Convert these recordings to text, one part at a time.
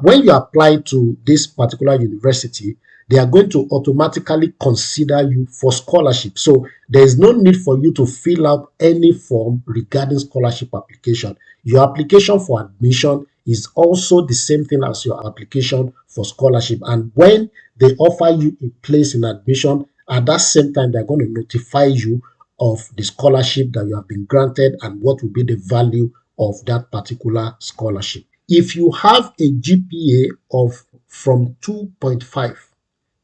when you apply to this particular university, they are going to automatically consider you for scholarship. So there is no need for you to fill out any form regarding scholarship application. Your application for admission is also the same thing as your application for scholarship. And when they offer you a place in admission, at that same time, they're going to notify you of the scholarship that you have been granted and what will be the value of that particular scholarship. If you have a GPA of from 2.5,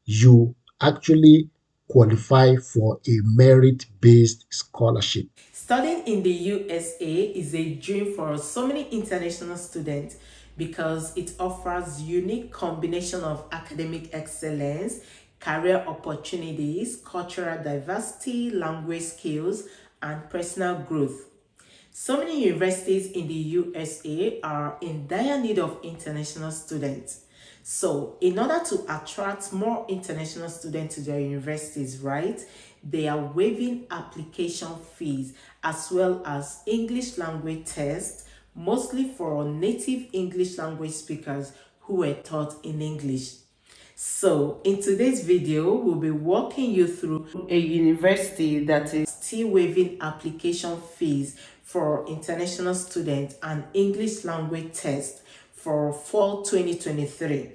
you actually qualify for a merit-based scholarship. Studying in the USA is a dream for so many international students because it offers unique combination of academic excellence, career opportunities, cultural diversity, language skills, and personal growth. So many universities in the USA are in dire need of international students. So, in order to attract more international students to their universities, right, they are waiving application fees as well as English language tests, mostly for native English language speakers who were taught in English. So, in today's video, we'll be walking you through a university that is still waiving application fees for international students and English language test for fall 2023.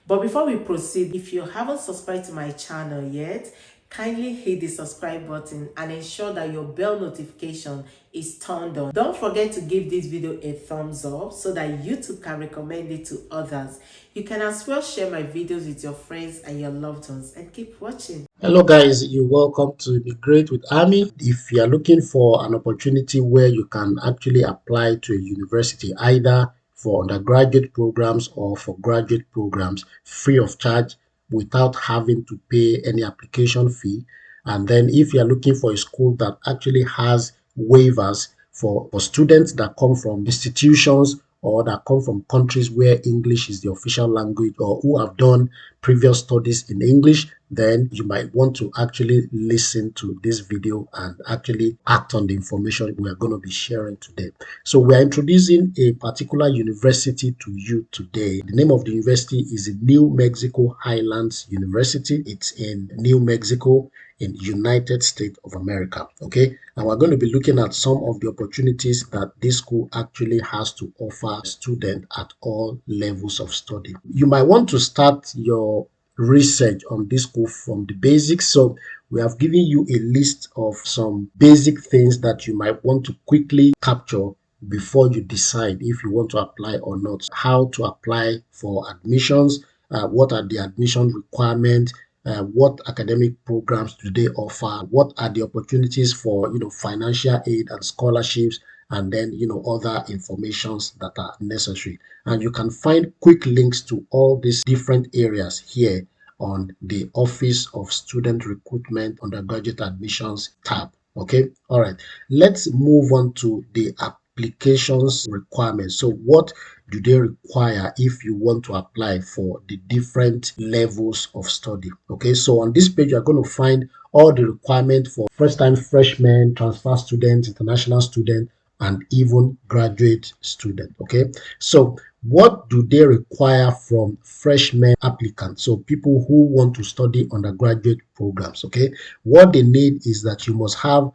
But before we proceed, if you haven't subscribed to my channel yet, kindly hit the subscribe button and ensure that your bell notification is turned on. Don't forget to give this video a thumbs up so that YouTube can recommend it to others. You can as well share my videos with your friends and your loved ones, and keep watching. Hello guys, you're welcome to Immigrate with Ammy. If you are looking for an opportunity where you can actually apply to a university, either for undergraduate programs or for graduate programs, free of charge without having to pay any application fee, and then if you are looking for a school that actually has waivers for students that come from institutions or that come from countries where English is the official language or who have done previous studies in English, then you might want to actually listen to this video and actually act on the information we are going to be sharing today. So we are introducing a particular university to you today. The name of the university is New Mexico Highlands University. It's in New Mexico in United States of America. Okay, and we're going to be looking at some of the opportunities that this school actually has to offer students at all levels of study. You might want to start your research on this school from the basics. So we have given you a list of some basic things that you might want to quickly capture before you decide if you want to apply or not. How to apply for admissions, what are the admission requirements, what academic programs do they offer, what are the opportunities for financial aid and scholarships, and then other informations that are necessary. And you can find quick links to all these different areas here on the Office of Student Recruitment Undergraduate Admissions tab. Okay, all right, let's move on to the applications requirements. So what do they require if you want to apply for the different levels of study? Okay, so on this page you're going to find all the requirements for first-time freshmen, transfer students, international students, and even graduate student. Okay, so what do they require from freshman applicants? So people who want to study undergraduate programs. Okay, what they need is that you must have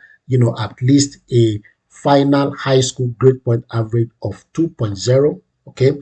at least a final high school grade point average of 2.0. Okay,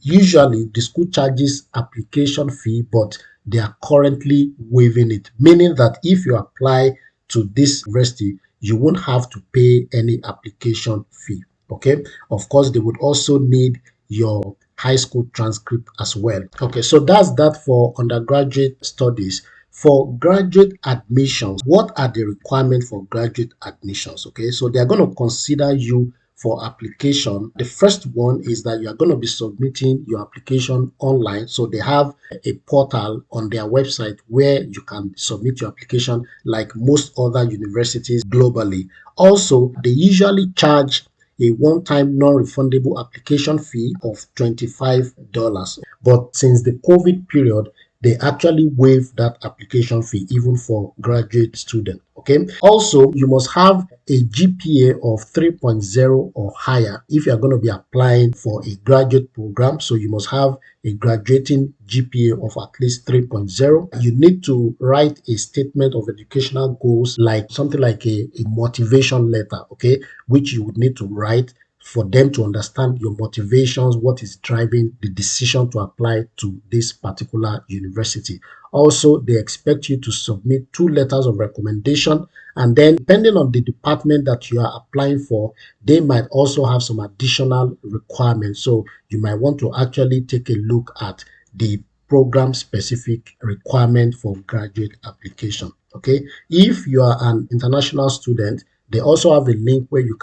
usually the school charges application fee, but they are currently waiving it, meaning that if you apply to this university, you won't have to pay any application fee. Okay, of course they would also need your high school transcript as well. Okay, so that's that for undergraduate studies. For graduate admissions, what are the requirements for graduate admissions? Okay, so they're going to consider you for application. The first one is that you are going to be submitting your application online. So they have a portal on their website where you can submit your application like most other universities globally. Also, they usually charge a one-time non-refundable application fee of $25. But since the COVID period, they actually waive that application fee even for graduate students. Okay. Also, you must have a GPA of 3.0 or higher if you are going to be applying for a graduate program. So you must have a graduating GPA of at least 3.0. You need to write a statement of educational goals, like something like a motivation letter, okay, which you would need to write for them to understand your motivations, what is driving the decision to apply to this particular university. Also, they expect you to submit 2 letters of recommendation, and then depending on the department that you are applying for, they might also have some additional requirements. So you might want to actually take a look at the program specific requirement for graduate application. Okay, if you are an international student, they also have a link where you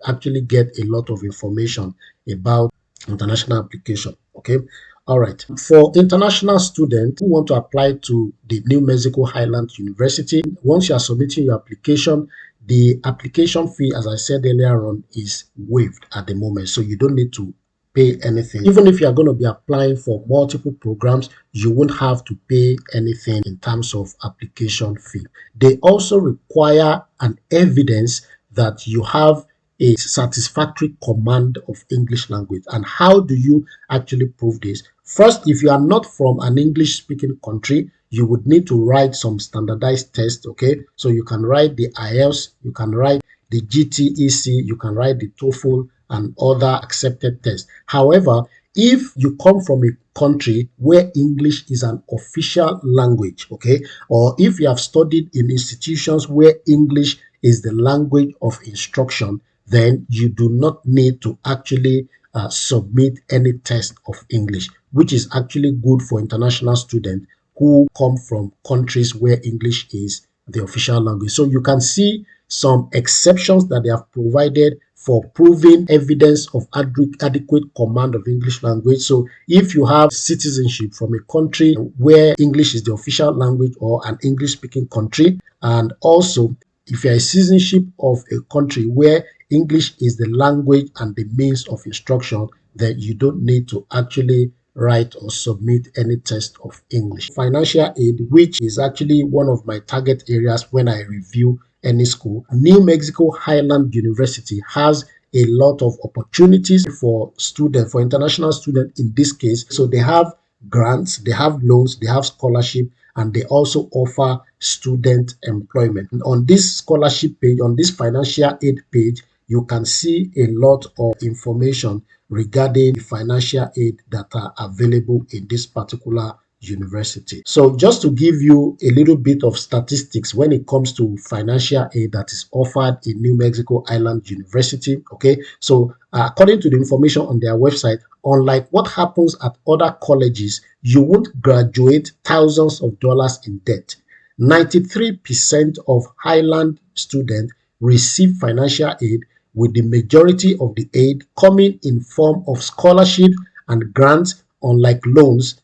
actually get a lot of information about international application. Okay. All right. For international students who want to apply to the New Mexico Highlands University, once you are submitting your application, the application fee, as I said earlier on, is waived at the moment. So you don't need to pay anything. Even if you are going to be applying for multiple programs, you won't have to pay anything in terms of application fee. They also require an evidence that you have a satisfactory command of English language. And how do you actually prove this? First, if you are not from an English speaking country, you would need to write some standardized tests, okay? So you can write the Ielts, you can write the GTEC, you can write the Toefl and other accepted tests. However, if you come from a country where English is an official language, okay, or if you have studied in institutions where English is the language of instruction, then you do not need to actually submit any test of English, which is actually good for international students who come from countries where English is the official language. So you can see some exceptions that they have provided for proving evidence of adequate command of English language. So if you have citizenship from a country where English is the official language or an English speaking country, and also if you are a citizenship of a country where English is the language and the means of instruction, then you don't need to actually write or submit any test of English. Financial aid, which is actually one of my target areas when I review any school. New Mexico Highland University has a lot of opportunities for students, for international students in this case. So they have grants, they have loans, they have scholarship, and they also offer student employment. And on this scholarship page, on this financial aid page, you can see a lot of information regarding the financial aid that are available in this particular university. So just to give you a little bit of statistics when it comes to financial aid that is offered in New Mexico Island University, okay? So according to the information on their website, unlike what happens at other colleges, you won't graduate thousands of dollars in debt. 93% of Highland students receive financial aid, with the majority of the aid coming in form of scholarship and grants, unlike loans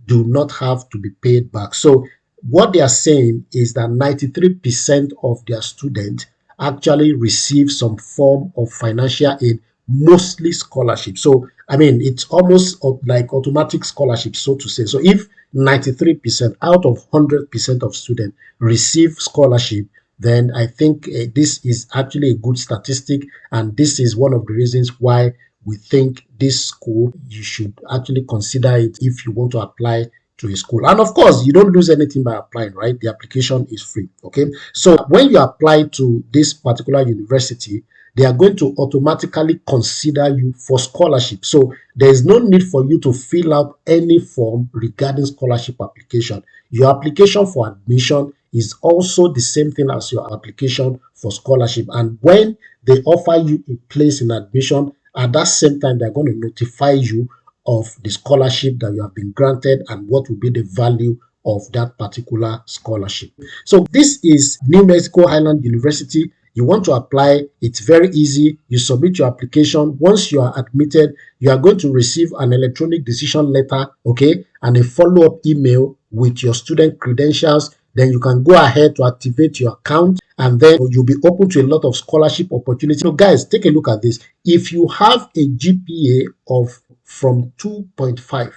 do not have to be paid back. So what they are saying is that 93% of their students actually receive some form of financial aid, mostly scholarship. So I mean, it's almost like automatic scholarship, so to say. So if 93% out of 100% of students receive scholarship, then I think this is actually a good statistic, and this is one of the reasons why we think this school, you should actually consider it if you want to apply to a school. And of course, you don't lose anything by applying, right? The application is free. Okay. So when you apply to this particular university, they are going to automatically consider you for scholarship. So there is no need for you to fill out any form regarding scholarship application. Your application for admission is also the same thing as your application for scholarship. And when they offer you a place in admission, at that same time, they're going to notify you of the scholarship that you have been granted and what will be the value of that particular scholarship. So this is New Mexico Highland University. You want to apply, it's very easy. You submit your application. Once you are admitted, you are going to receive an electronic decision letter, okay, and a follow-up email with your student credentials. Then you can go ahead to activate your account, and then you'll be open to a lot of scholarship opportunities. So guys, take a look at this. If you have a GPA of from 2.5,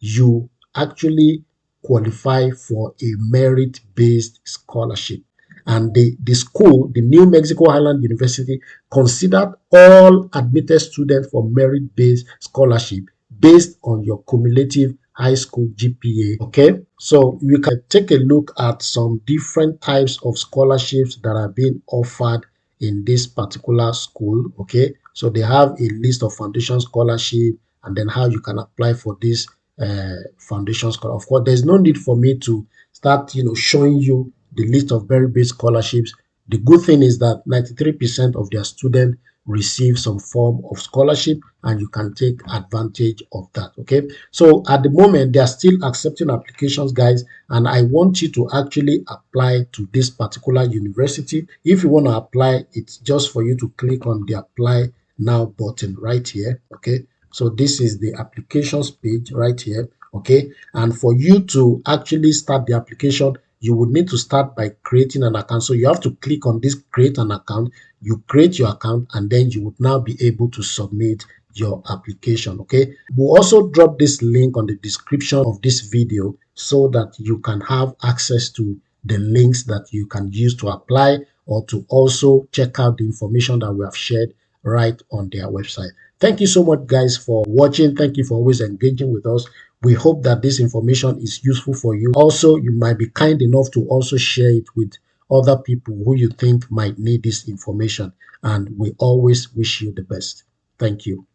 you actually qualify for a merit-based scholarship. And the school, the New Mexico Highland University, considered all admitted students for merit-based scholarship based on your cumulative high school GPA. Okay, so we can take a look at some different types of scholarships that are being offered in this particular school. Okay, so they have a list of foundation scholarship and then how you can apply for this foundation scholarship. Of course, there's no need for me to start, showing you the list of very big scholarships. The good thing is that 93% of their students receive some form of scholarship and you can take advantage of that. Okay, so at the moment they are still accepting applications, guys, and I want you to actually apply to this particular university. If you want to apply, it's just for you to click on the apply now button right here. Okay, so this is the applications page right here. Okay, and for you to actually start the application, you would need to start by creating an account. So you have to click on this create an account. You create your account and then you would now be able to submit your application. Okay, we'll also drop this link on the description of this video so that you can have access to the links that you can use to apply or to also check out the information that we have shared right on their website. Thank you so much, guys, for watching. Thank you for always engaging with us. We hope that this information is useful for you. Also, you might be kind enough to also share it with other people who you think might need this information. And we always wish you the best. Thank you.